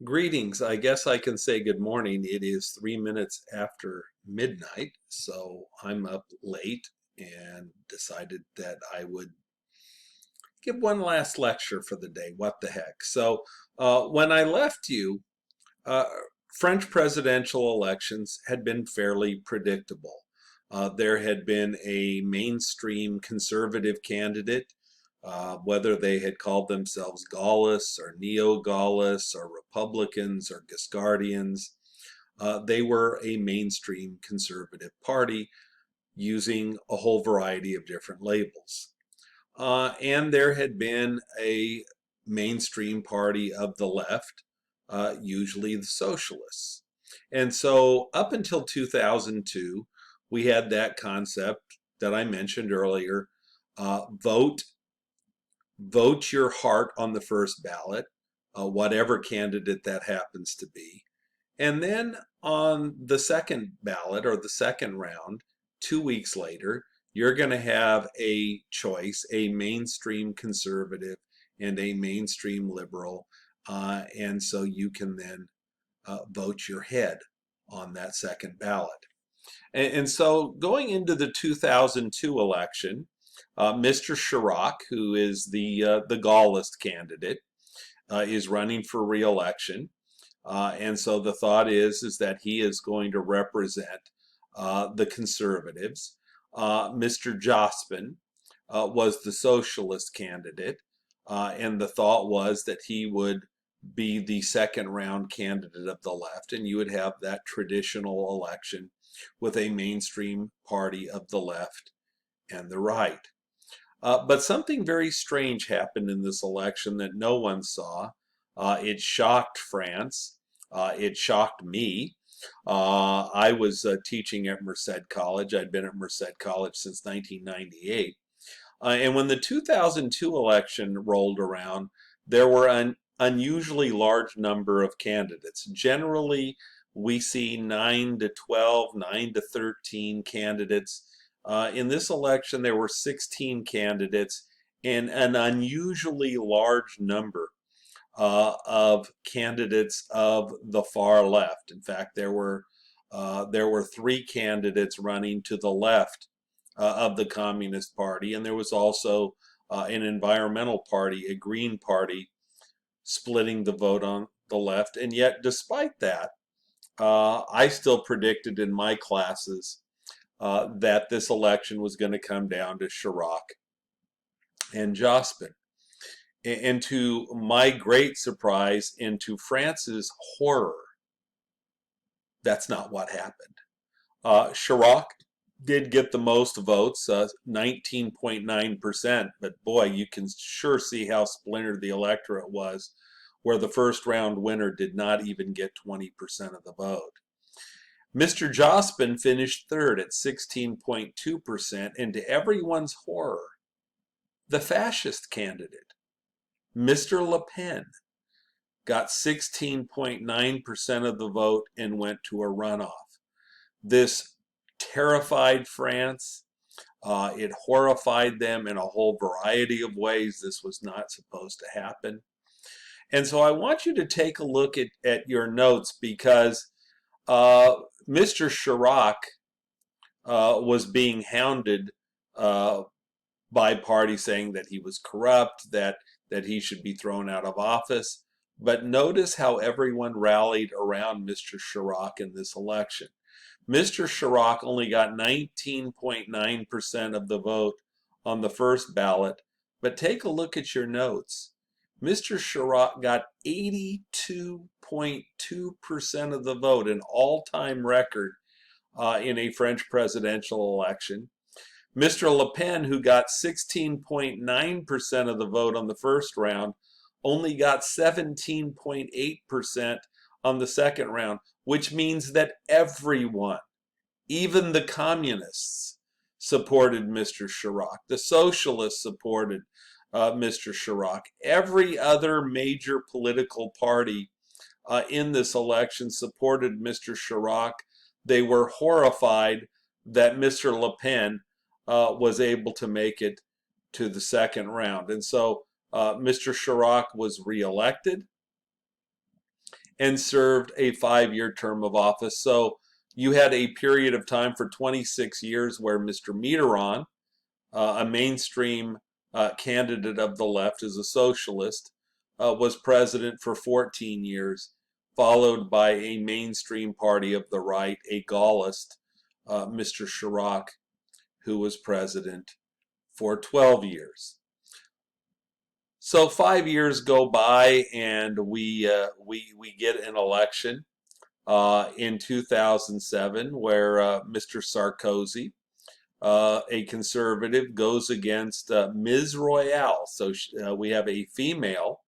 Greetings. I guess I can say good morning. It is 3 minutes after midnight, so I'm up late and decided that I would give one last lecture for the day. What the heck? When I left you, uh, French presidential elections had been fairly predictable. There had been a mainstream conservative candidate, whether they had called themselves Gaullists or Neo-Gaullists or Republicans or Giscardians. They were a mainstream conservative party using a whole variety of different labels. And there had been a mainstream party of the left, usually the socialists. And so up until 2002, we had that concept that I mentioned earlier, vote your heart on the first ballot, whatever candidate that happens to be. And then on the second ballot or the second round, 2 weeks later, you're going to have a choice, a mainstream conservative and a mainstream liberal. And so you can then vote your head on that second ballot. And so going into the 2002 election, Mr. Chirac, who is the Gaullist candidate, is running for re-election. And so the thought is that he is going to represent the conservatives. Mr. Jospin was the socialist candidate, and the thought was that he would be the second round candidate of the left, and you would have that traditional election with a mainstream party of the left and the right. But something very strange happened in this election that no one saw. It shocked France. It shocked me. I was teaching at Merced College. I'd been at Merced College since 1998. And when the 2002 election rolled around, there were an unusually large number of candidates. Generally, we see 9 to 12, 9 to 13 candidates. In this election, there were 16 candidates and an unusually large number of candidates of the far left. In fact, there were three candidates running to the left of the Communist Party, and there was also an environmental party, a Green Party, splitting the vote on the left. And yet, despite that, I still predicted in my classes that this election was going to come down to Chirac and Jospin. And to my great surprise and to France's horror, that's not what happened. Chirac did get the most votes, 19.9%, but boy, you can sure see how splintered the electorate was, where the first round winner did not even get 20% of the vote. Mr. Jospin finished third at 16.2%, and to everyone's horror, the fascist candidate, Mr. Le Pen, got 16.9% of the vote and went to a runoff. This terrified France. It horrified them in a whole variety of ways. This was not supposed to happen. And so I want you to take a look at your notes because Mr. Chirac was being hounded by parties saying that he was corrupt, that he should be thrown out of office. But notice how everyone rallied around Mr. Chirac in this election. Mr. Chirac only got 19.9% of the vote on the first ballot, but take a look at your notes. Mr. Chirac got 82.2% of the vote, an all-time record in a French presidential election. Mr. Le Pen, who got 16.9% of the vote on the first round, only got 17.8% on the second round, which means that everyone, even the communists, supported Mr. Chirac. The socialists supported Mr. Chirac. Every other major political party in this election supported Mr. Chirac. They were horrified that Mr. Le Pen was able to make it to the second round. And so Mr. Chirac was reelected. and served a 5-year term of office. So you had a period of time for 26 years where Mr. Mitterrand, a mainstream candidate of the left as a socialist, was president for 14 years, followed by a mainstream party of the right, a Gaullist, Mr. Chirac, who was president for 12 years. So 5 years go by, and we get an election in 2007 where Mr. Sarkozy, a conservative, goes against Ms. Royale. So we have a female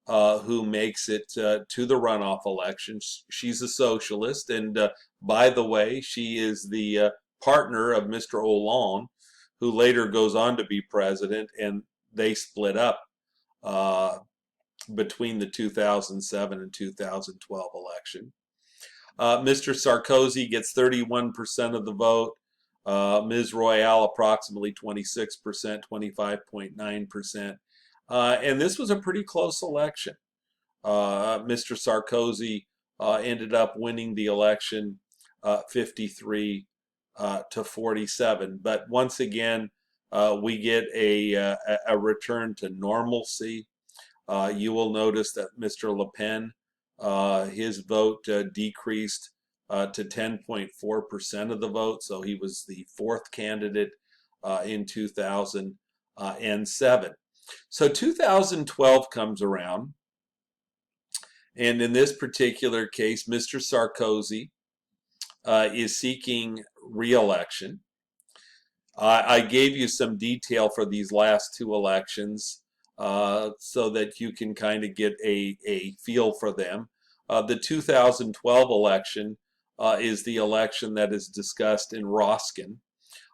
who makes it to the runoff election. She's a socialist, and by the way, she is the partner of Mr. Hollande, who later goes on to be president, and they split up between the 2007 and 2012 election. Mr. Sarkozy gets 31% of the vote. Ms. Royale approximately 26%, 25.9%. And this was a pretty close election. Mr. Sarkozy ended up winning the election 53 to 47. But once again, we get a return to normalcy. You will notice that Mr. Le Pen, his vote decreased to 10.4% of the vote, so he was the fourth candidate in 2007. So 2012 comes around, and in this particular case, Mr. Sarkozy is seeking re-election. I gave you some detail for these last two elections so that you can kind of get a feel for them. The 2012 election is the election that is discussed in Roskin.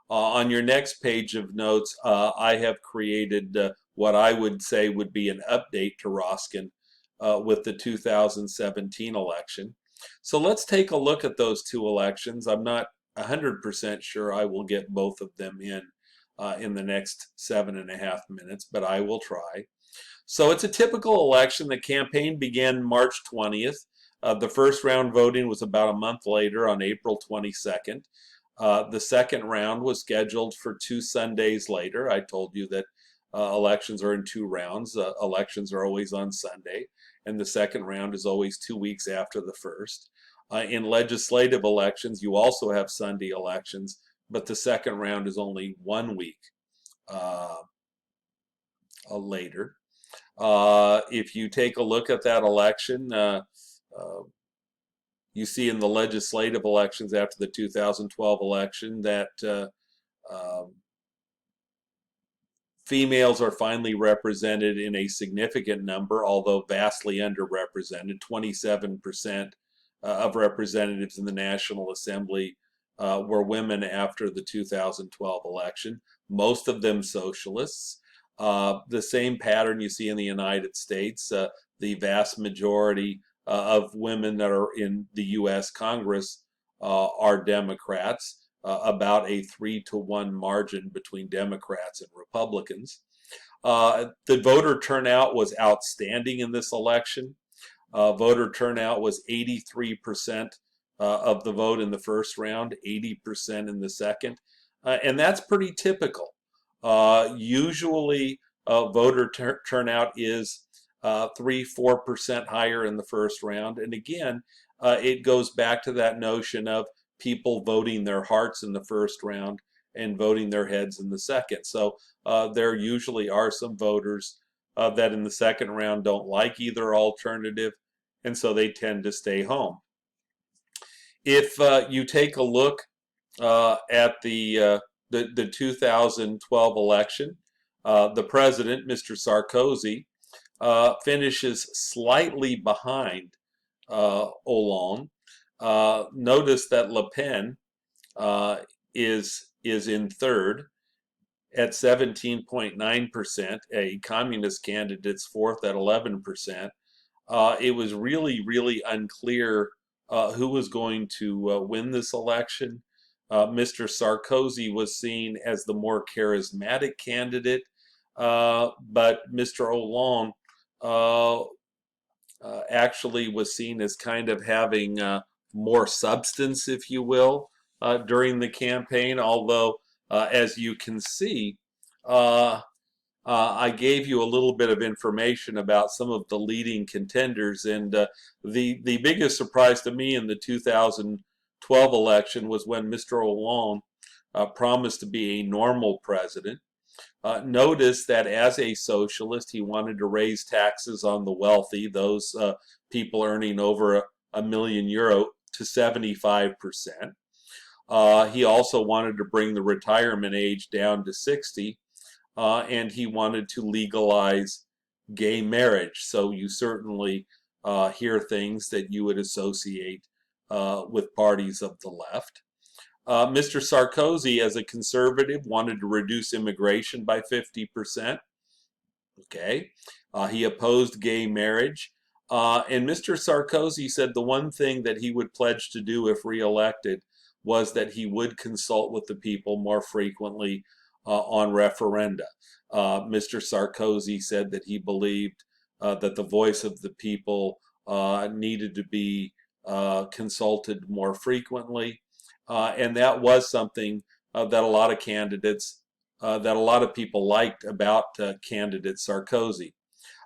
On your next page of notes, I have created what I would say would be an update to Roskin with the 2017 election. So let's take a look at those two elections. I'm not 100% sure I will get both of them in the next 7.5 minutes, but I will try. So it's a typical election. The campaign began March 20th. The first round voting was about a month later on April 22nd. The second round was scheduled for 2 Sundays later. I told you that elections are in 2 rounds. Elections are always on Sunday, and the second round is always 2 weeks after the first. In legislative elections, you also have Sunday elections, but the second round is only 1 week later. If you take a look at that election, you see in the legislative elections after the 2012 election that females are finally represented in a significant number, although vastly underrepresented. 27% of representatives in the National Assembly were women after the 2012 election, most of them socialists. The same pattern you see in the United States. The vast majority of women that are in the U.S. Congress are Democrats, about a 3-to-1 margin between Democrats and Republicans. The voter turnout was outstanding in this election. Voter turnout was 83% of the vote in the first round, 80% in the second, and that's pretty typical. Usually, voter turnout is 3-4% higher in the first round, and again, it goes back to that notion of people voting their hearts in the first round and voting their heads in the second. So there usually are some voters that in the second round don't like either alternative, and so they tend to stay home. If you take a look at the 2012 election, the president, Mr. Sarkozy, finishes slightly behind Hollande. Notice that Le Pen is in third at 17.9%. A communist candidate's fourth at 11%. It was really unclear who was going to win this election. Mr. Sarkozy was seen as the more charismatic candidate, but Mr. Hollande actually was seen as kind of having more substance, if you will, during the campaign. Although, as you can see, uh, I gave you a little bit of information about some of the leading contenders, and the biggest surprise to me in the 2012 election was when Mr. Hollande promised to be a normal president. Notice that as a socialist, he wanted to raise taxes on the wealthy, those people earning over €1 million, to 75%. He also wanted to bring the retirement age down to 60, and he wanted to legalize gay marriage. So you certainly hear things that you would associate with parties of the left. Mr. Sarkozy, as a conservative, wanted to reduce immigration by 50%. Okay. He opposed gay marriage. And Mr. Sarkozy said the one thing that he would pledge to do if reelected was that he would consult with the people more frequently on referenda. Mr. Sarkozy said that he believed that the voice of the people needed to be consulted more frequently. And that was something that a lot of candidates, that a lot of people liked about candidate Sarkozy.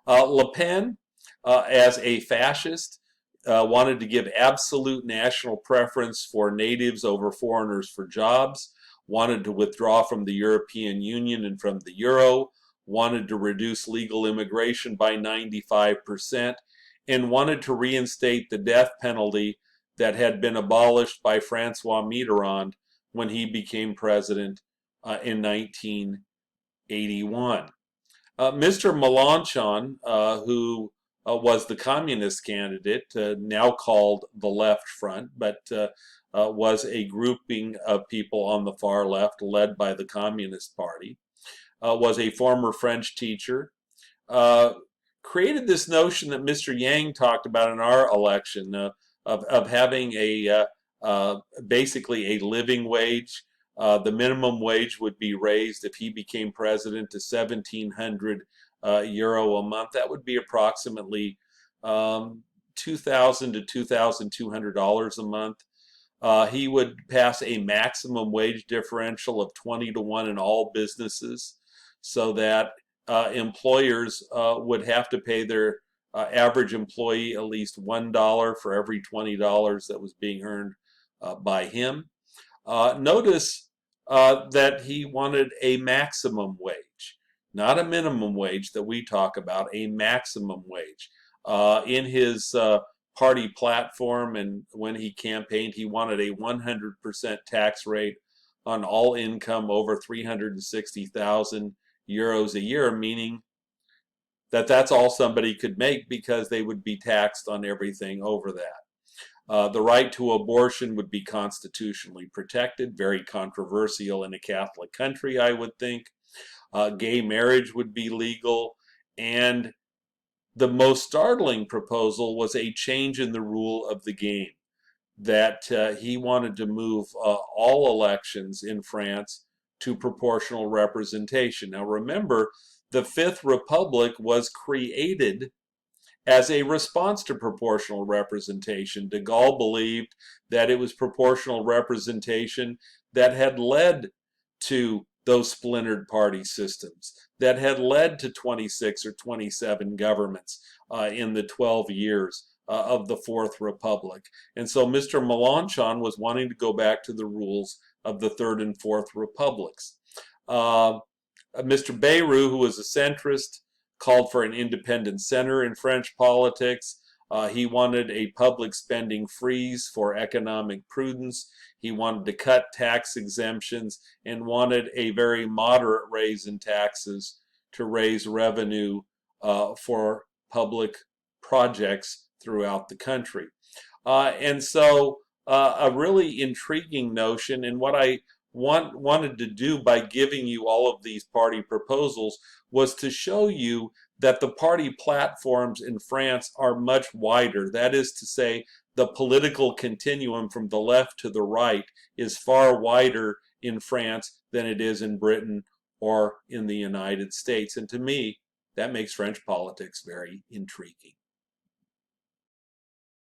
Le Pen, as a fascist, wanted to give absolute national preference for natives over foreigners for jobs, wanted to withdraw from the European Union and from the euro, wanted to reduce legal immigration by 95%, and wanted to reinstate the death penalty that had been abolished by Francois Mitterrand when he became president in 1981. Mr. Mélenchon, who was the communist candidate, now called the Left Front, but was a grouping of people on the far left led by the Communist Party, was a former French teacher, created this notion that Mr. Yang talked about in our election of having a basically a living wage. The minimum wage would be raised if he became president to €1,700 a month. That would be approximately $2,000 to $2,200 a month. He would pass a maximum wage differential of 20 to 1 in all businesses, so that employers would have to pay their average employee at least $1 for every $20 that was being earned by him. Notice that he wanted a maximum wage, not a minimum wage that we talk about, a maximum wage. In his party platform and when he campaigned, he wanted a 100% tax rate on all income over €360,000 a year, meaning that that's all somebody could make because they would be taxed on everything over that. The right to abortion would be constitutionally protected, very controversial in a Catholic country, I would think. Gay marriage would be legal, and the most startling proposal was a change in the rule of the game, that he wanted to move all elections in France to proportional representation. Now remember, the Fifth Republic was created as a response to proportional representation. De Gaulle believed that it was proportional representation that had led to those splintered party systems, that had led to 26 or 27 governments in the 12 years of the Fourth Republic. And so Mr. Mélenchon was wanting to go back to the rules of the Third and Fourth Republics. Mr. Bayrou, who was a centrist, called for an independent center in French politics. He wanted a public spending freeze for economic prudence. He wanted to cut tax exemptions and wanted a very moderate raise in taxes to raise revenue for public projects throughout the country. And so a really intriguing notion, and what I wanted to do by giving you all of these party proposals was to show you that the party platforms in France are much wider. That is to say, the political continuum from the left to the right is far wider in France than it is in Britain or in the United States. And to me, that makes French politics very intriguing.